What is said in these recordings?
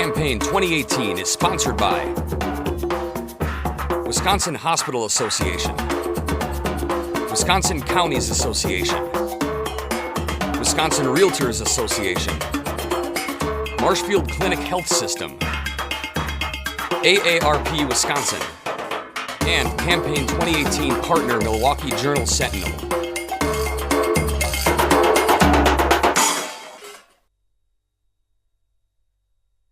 Campaign 2018 is sponsored by Wisconsin Hospital Association, Wisconsin Counties Association, Wisconsin Realtors Association, Marshfield Clinic Health System, AARP Wisconsin, and Campaign 2018 partner Milwaukee Journal Sentinel.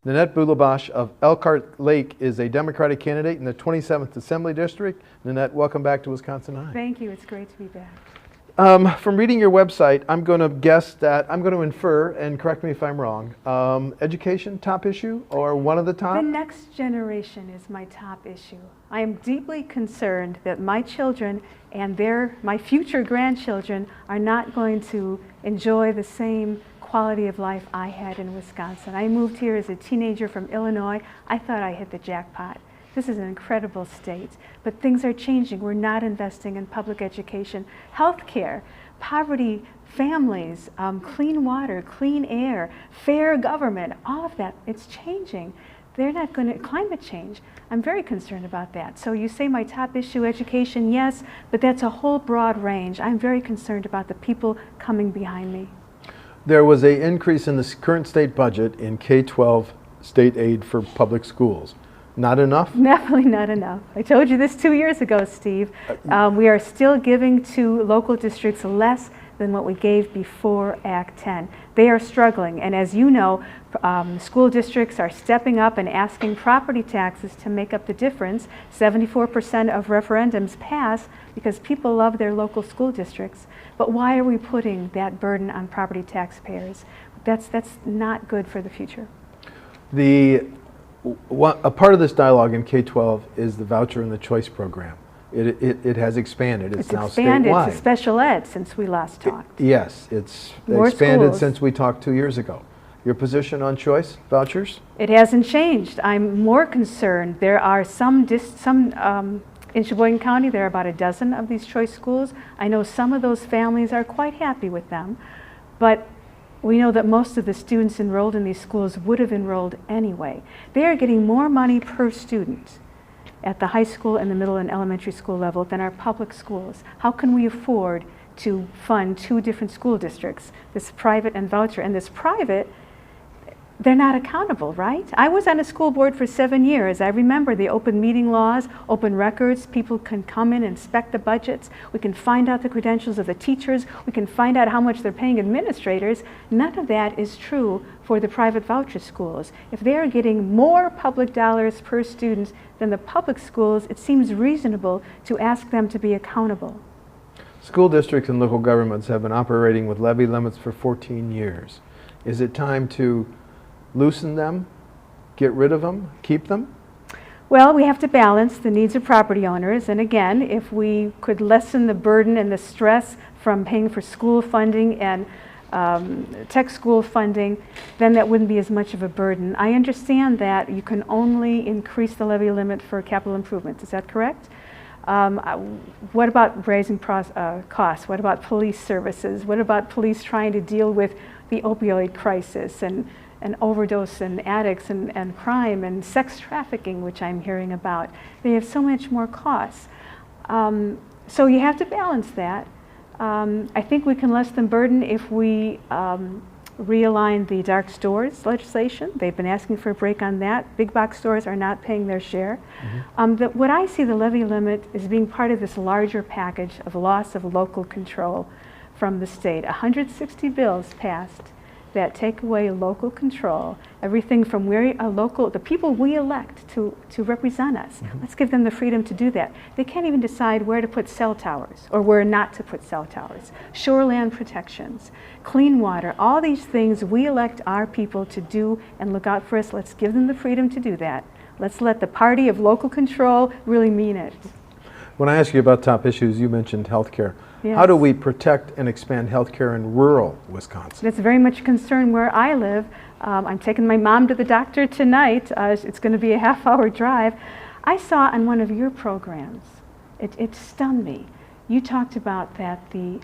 Nanette Bulebosh of Elkhart Lake is a Democratic candidate in the 27th Assembly District. Nanette, welcome back to WisconsinEye. Thank you. It's great to be back. From reading your website, I'm going to infer, and correct me if I'm wrong, education, top issue, or one of the top? The next generation is my top issue. I am deeply concerned that my children and my future grandchildren are not going to enjoy the same quality of life I had in Wisconsin. I moved here as a teenager from Illinois. I thought I hit the jackpot. This is an incredible state, but things are changing. We're not investing in public education, health care, poverty, families, clean water, clean air, fair government, all of that. It's changing. They're not going to, climate change. I'm very concerned about that. So you say my top issue, education, yes, but that's a whole broad range. I'm very concerned about the people coming behind me. There was an increase in the current state budget in K-12 state aid for public schools. Not enough? Definitely not enough. I told you this 2 years ago, Steve. We are still giving to local districts less than what we gave before Act 10. They are struggling, and as you know, school districts are stepping up and asking property taxes to make up the difference. 74% of referendums pass because people love their local school districts. But why are we putting that burden on property taxpayers? That's not good for the future. A part of this dialogue in K-12 is the voucher and the choice program. It has expanded. It's now expanded statewide. to special ed since we last talked. Yes, it's More expanded schools. since we talked 2 years ago. Your position on choice vouchers? It hasn't changed. I'm more concerned. There are in Sheboygan County, there are about a dozen of these choice schools. I know some of those families are quite happy with them, but we know that most of the students enrolled in these schools would have enrolled anyway. They are getting more money per student at the high school and the middle and elementary school level than our public schools. How can we afford to fund two different school districts, this private and voucher? And this private, they're not accountable, right? I was on a school board for 7 years. I remember the open meeting laws, open records. People can come in and inspect the budgets. We can find out the credentials of the teachers. We can find out how much they're paying administrators. None of that is true for the private voucher schools. If they're getting more public dollars per student than the public schools, it seems reasonable to ask them to be accountable. School districts and local governments have been operating with levy limits for 14 years. Is it time to loosen them, get rid of them, keep them? Well, we have to balance the needs of property owners, and again, if we could lessen the burden and the stress from paying for school funding and tech school funding, then that wouldn't be as much of a burden. I understand that you can only increase the levy limit for capital improvements. Is that correct? What about raising costs? What about police services? What about police trying to deal with the opioid crisis and overdose and addicts and crime and sex trafficking, which I'm hearing about? They have so much more costs. So you have to balance that. I think we can lessen the burden if we realign the dark stores legislation. They've been asking for a break on that. Big box stores are not paying their share. What I see the levy limit is being part of this larger package of loss of local control from the state. 160 bills passed that take away local control, everything from the people we elect to represent us. Let's give them the freedom to do that. They can't even decide where to put cell towers or where not to put cell towers. Shoreland protections, clean water, all these things we elect our people to do and look out for us. Let's give them the freedom to do that. Let's let the party of local control really mean it. When I asked you about top issues, you mentioned health care. Yes. How do we protect and expand health care in rural Wisconsin? That's very much a concern where I live. I'm taking my mom to the doctor tonight. It's going to be a half-hour drive. I saw on one of your programs, it stunned me. You talked about that the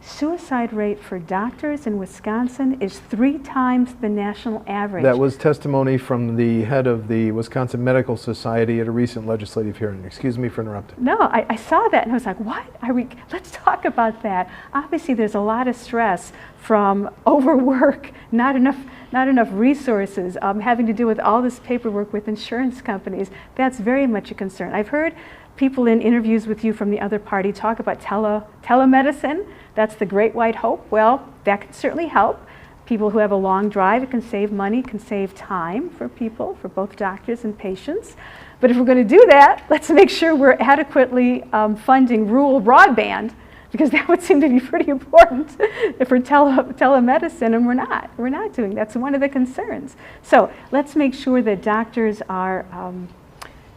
suicide rate for doctors in Wisconsin is 3 times the national average. That was testimony from the head of the Wisconsin Medical Society at a recent legislative hearing. Excuse me for interrupting. No, I saw that and I was like, what are we, let's talk about that. Obviously there's a lot of stress from overwork, not enough resources, having to do with all this paperwork with insurance companies. That's very much a concern. I've heard people in interviews with you from the other party talk about telemedicine. That's the great white hope. Well, that can certainly help. People who have a long drive, it can save money, can save time for people, for both doctors and patients. But if we're going to do that, let's make sure we're adequately funding rural broadband, because that would seem to be pretty important for telemedicine, and we're not doing that. That's one of the concerns. So let's make sure that doctors are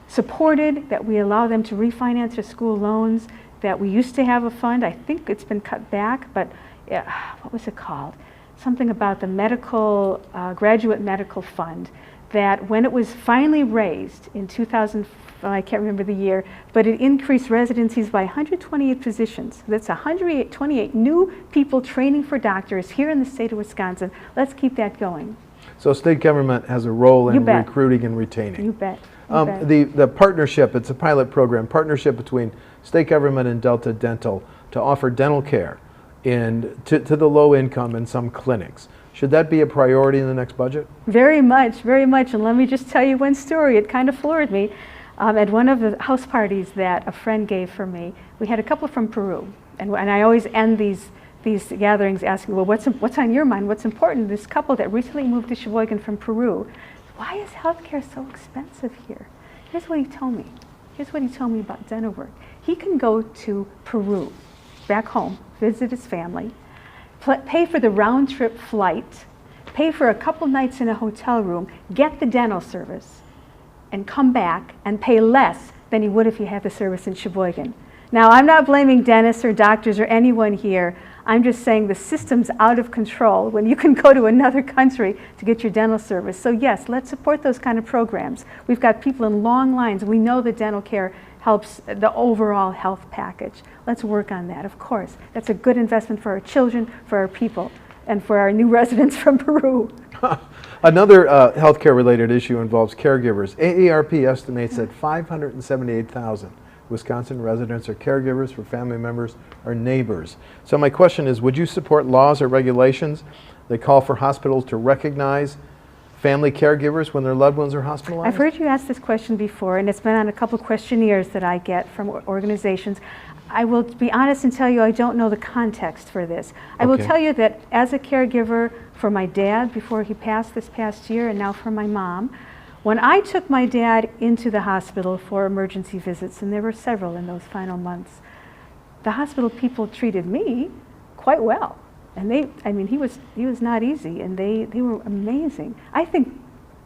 supported, that we allow them to refinance their school loans, that we used to have a fund. I think it's been cut back, but what was it called? Something about the medical, graduate medical fund, that when it was finally raised in 2000, I can't remember the year, but it increased residencies by 128 physicians. That's 128 new people training for doctors here in the state of Wisconsin. Let's keep that going. So state government has a role in You bet. recruiting and retaining. You bet. The partnership, it's a pilot program, partnership between state government and Delta Dental to offer dental care to the low income in some clinics. Should that be a priority in the next budget? Very much, very much. And let me just tell you one story. It kind of floored me. At one of the house parties that a friend gave for me, we had a couple from Peru. And I always end these gatherings asking, well, what's on your mind? What's important? This couple that recently moved to Sheboygan from Peru, why is healthcare so expensive here? Here's what he told me. Here's what he told me about dental work. He can go to Peru, back home, visit his family, pay for the round-trip flight, pay for a couple nights in a hotel room, get the dental service, and come back and pay less than he would if he had the service in Sheboygan. Now, I'm not blaming dentists or doctors or anyone here. I'm just saying the system's out of control when you can go to another country to get your dental service. So yes, let's support those kind of programs. We've got people in long lines. We know that dental care helps the overall health package. Let's work on that, of course. That's a good investment for our children, for our people, and for our new residents from Peru. Another healthcare related issue involves caregivers. AARP estimates that 578,000 Wisconsin residents are caregivers for family members or neighbors. So my question is, would you support laws or regulations that call for hospitals to recognize family caregivers when their loved ones are hospitalized? I've heard you ask this question before, and it's been on a couple questionnaires that I get from organizations. I will be honest and tell you I don't know the context for this. I will tell you that as a caregiver for my dad before he passed this past year, and now for my mom, when I took my dad into the hospital for emergency visits, and there were several in those final months, the hospital people treated me quite well. And he was not easy, and they were amazing. I think,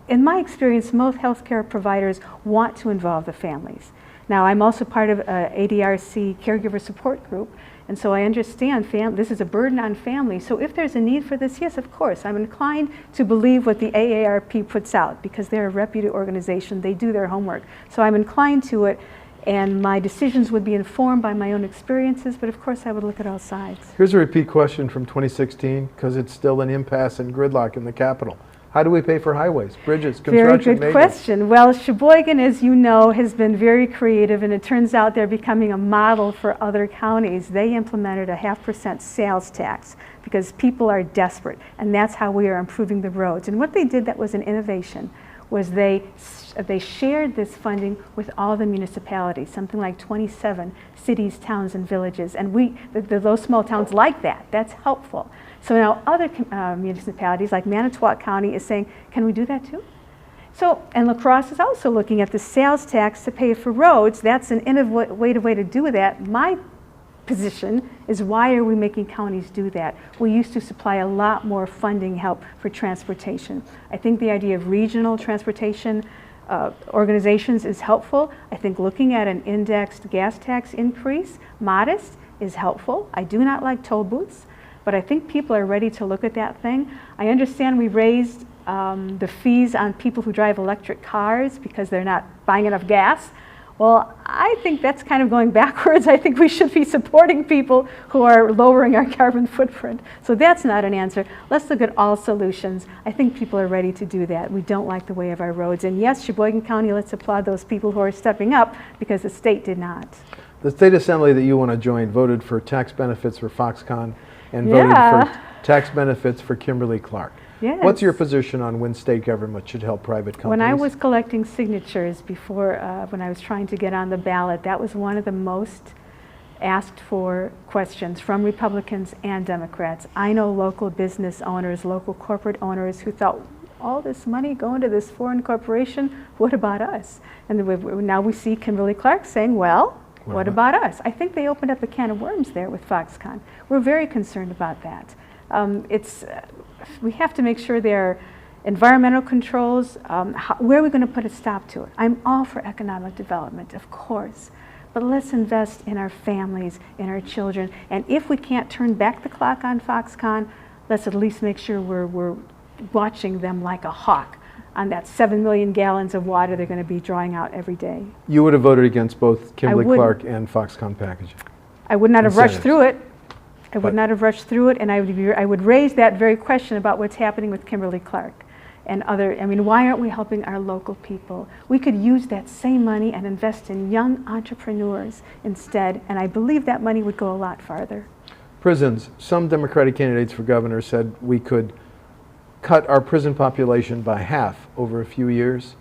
in my experience, most healthcare providers want to involve the families. Now, I'm also part of ADRC Caregiver Support Group, and so I understand this is a burden on families. So if there's a need for this, yes, of course. I'm inclined to believe what the AARP puts out, because they're a reputed organization. They do their homework. So I'm inclined to it, and my decisions would be informed by my own experiences, but of course I would look at all sides. Here's a repeat question from 2016, because it's still an impasse and gridlock in the capital. How do we pay for highways, bridges, construction, Very good question. Well, Sheboygan, as you know, has been very creative, and it turns out they're becoming a model for other counties. They implemented a 0.5% sales tax because people are desperate, and that's how we are improving the roads. And what they did that was an innovation was they shared this funding with all the municipalities, something like 27 cities, towns, and villages. And those small towns like that. That's helpful. So now other municipalities, like Manitowoc County, is saying, can we do that too? So, and La Crosse is also looking at the sales tax to pay for roads. That's an innovative way to do that. My position is, why are we making counties do that? We used to supply a lot more funding help for transportation. I think the idea of regional transportation organizations is helpful. I think looking at an indexed gas tax increase, modest, is helpful. I do not like toll booths, but I think people are ready to look at that thing. I understand we raised the fees on people who drive electric cars because they're not buying enough gas. Well, I think that's kind of going backwards. I think we should be supporting people who are lowering our carbon footprint. So that's not an answer. Let's look at all solutions. I think people are ready to do that. We don't like the way of our roads. And yes, Sheboygan County, let's applaud those people who are stepping up because the state did not. The state assembly that you want to join voted for tax benefits for Foxconn and voted for tax benefits for Kimberly-Clark. Yes. What's your position on when state government should help private companies? When I was collecting signatures before, when I was trying to get on the ballot, that was one of the most asked for questions from Republicans and Democrats. I know local business owners, local corporate owners who thought, all this money going to this foreign corporation, what about us? And now we see Kimberly-Clark saying, well, what about us? I think they opened up a can of worms there with Foxconn. We're very concerned about that. We have to make sure there are environmental controls. Where are we going to put a stop to it? I'm all for economic development, of course, but let's invest in our families, in our children, and if we can't turn back the clock on Foxconn, let's at least make sure we're watching them like a hawk on that 7 million gallons of water they're going to be drawing out every day. You would have voted against both Kimberly-Clark and Foxconn packaging. I would not have rushed through it. I would not have rushed through it, and I would raise that very question about what's happening with Kimberly-Clark and other. I mean, why aren't we helping our local people? We could use that same money and invest in young entrepreneurs instead, and I believe that money would go a lot farther. Prisons. Some Democratic candidates for governor said we could cut our prison population by half over a few years.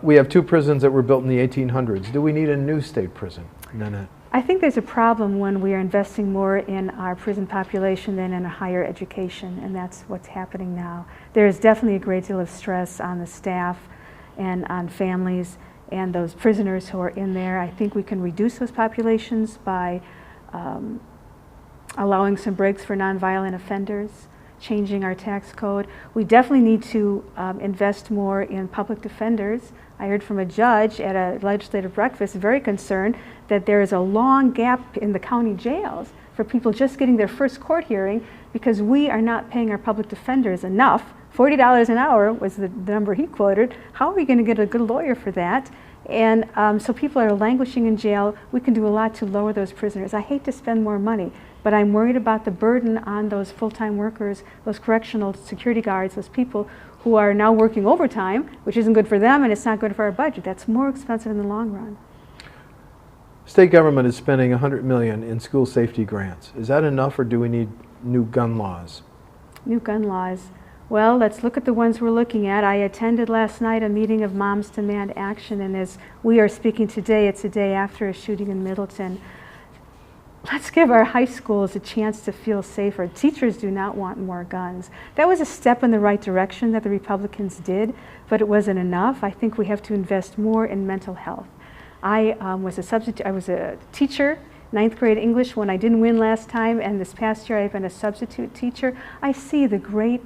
We have 2 prisons that were built in the 1800s. Do we need a new state prison, Nanette? I think there's a problem when we are investing more in our prison population than in a higher education, and that's what's happening now. There is definitely a great deal of stress on the staff and on families and those prisoners who are in there. I think we can reduce those populations by allowing some breaks for nonviolent offenders, changing our tax code. We definitely need to invest more in public defenders. I heard from a judge at a legislative breakfast very concerned that there is a long gap in the county jails for people just getting their first court hearing because we are not paying our public defenders enough. $40 an hour was the number he quoted. How are we going to get a good lawyer for that? And so people are languishing in jail. We can do a lot to lower those prisoners. I hate to spend more money, but I'm worried about the burden on those full-time workers, those correctional security guards, those people who are now working overtime, which isn't good for them and it's not good for our budget. That's more expensive in the long run. State government is spending $100 million in school safety grants. Is that enough, or do we need new gun laws? New gun laws. Well, let's look at the ones we're looking at. I attended last night a meeting of Moms Demand Action, and as we are speaking today, it's a day after a shooting in Middleton. Let's give our high schools a chance to feel safer. Teachers do not want more guns. That was a step in the right direction that the Republicans did, but it wasn't enough. I think we have to invest more in mental health. I was a teacher, 9th grade English, when I didn't win last time, and this past year I've been a substitute teacher. I see the great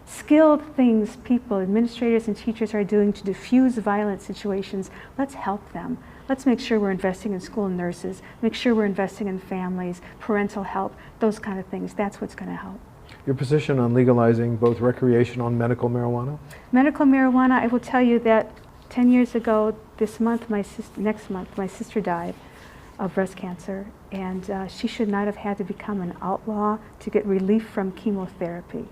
skilled things people, administrators and teachers are doing to diffuse violent situations. Let's help them. Let's make sure we're investing in school nurses, make sure we're investing in families, parental help, those kind of things. That's what's going to help. Your position on legalizing both recreational and medical marijuana? Medical marijuana, I will tell you that 10 years ago, next month, my sister died of breast cancer, and she should not have had to become an outlaw to get relief from chemotherapy.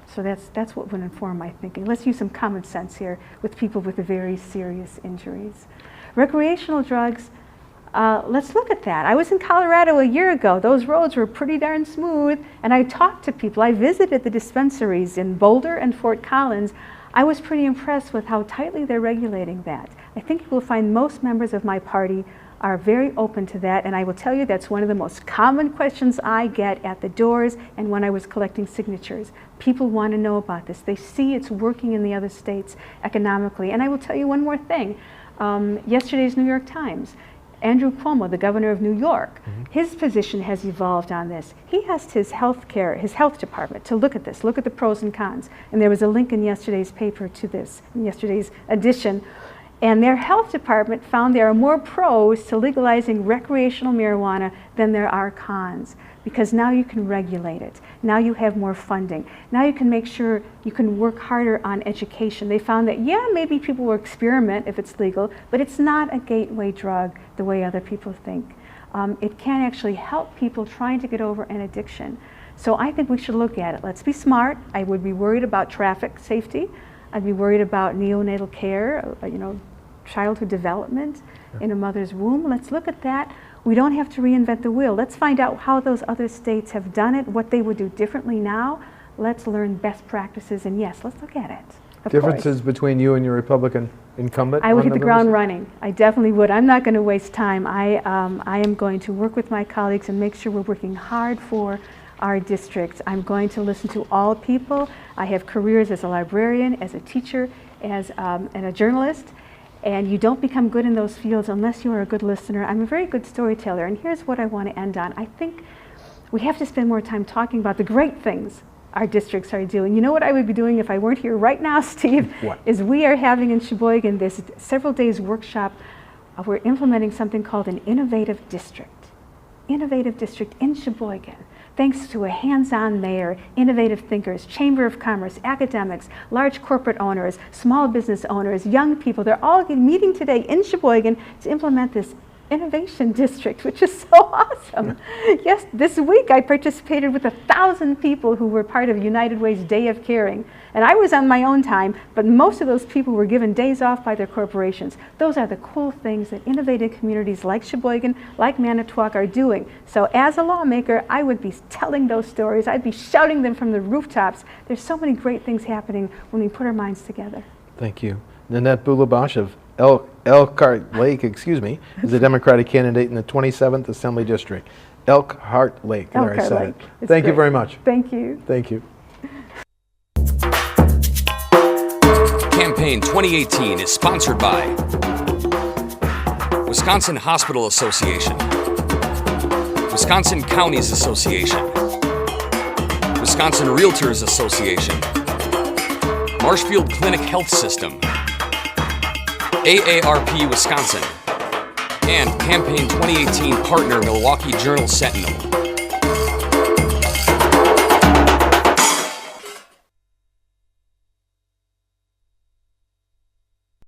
So that's what would inform my thinking. Let's use some common sense here with people with very serious injuries. Recreational drugs, let's look at that. I was in Colorado a year ago. Those roads were pretty darn smooth, and I talked to people. I visited the dispensaries in Boulder and Fort Collins. I was pretty impressed with how tightly they're regulating that. I think you will find most members of my party are very open to that, and I will tell you that's one of the most common questions I get at the doors and when I was collecting signatures. People want to know about this. They see it's working in the other states economically. And I will tell you one more thing. Yesterday's New York Times, Andrew Cuomo, the governor of New York, his position has evolved on this. He asked his health department to look at this, look at the pros and cons. And there was a link in yesterday's paper to this, in yesterday's edition. And their health department found there are more pros to legalizing recreational marijuana than there are cons, because now you can regulate it. Now you have more funding. Now you can make sure you can work harder on education. They found that, yeah, maybe people will experiment if it's legal, but it's not a gateway drug the way other people think. It can actually help people trying to get over an addiction. So I think we should look at it. Let's be smart. I would be worried about traffic safety. I'd be worried about neonatal care, childhood development in a mother's womb. Let's look at that. We don't have to reinvent the wheel. Let's find out how those other states have done it, what they would do differently now. Let's learn best practices, and yes, let's look at it. Differences between you and your Republican incumbent? I would hit the ground running. I definitely would. I'm not going to waste time. I am going to work with my colleagues and make sure we're working hard for our districts. I'm going to listen to all people. I have careers as a librarian, as a teacher, and a journalist. And you don't become good in those fields unless you are a good listener. I'm a very good storyteller, and here's what I want to end on. I think we have to spend more time talking about the great things our districts are doing. You know what I would be doing if I weren't here right now, Steve? What? Is we are having in Sheboygan this several days workshop. We're implementing something called an innovative district. Innovative district in Sheboygan. Thanks to a hands-on mayor, innovative thinkers, Chamber of Commerce, academics, large corporate owners, small business owners, young people. They're all meeting today in Sheboygan to implement this innovation district, which is so awesome. Yes, this week I participated with 1,000 people who were part of United Way's Day of Caring. And I was on my own time, but most of those people were given days off by their corporations. Those are the cool things that innovative communities like Sheboygan, like Manitowoc are doing. So as a lawmaker, I would be telling those stories. I'd be shouting them from the rooftops. There's so many great things happening when we put our minds together. Thank you. Nanette Bulebosh of D-Elkhart Lake, is the Democratic candidate in the 27th Assembly District. D-Elkhart Lake. There, I said it. Thank you very much. Thank you. Thank you. Campaign 2018 is sponsored by Wisconsin Hospital Association, Wisconsin Counties Association, Wisconsin Realtors Association, Marshfield Clinic Health System, AARP Wisconsin, and Campaign 2018 partner Milwaukee Journal Sentinel.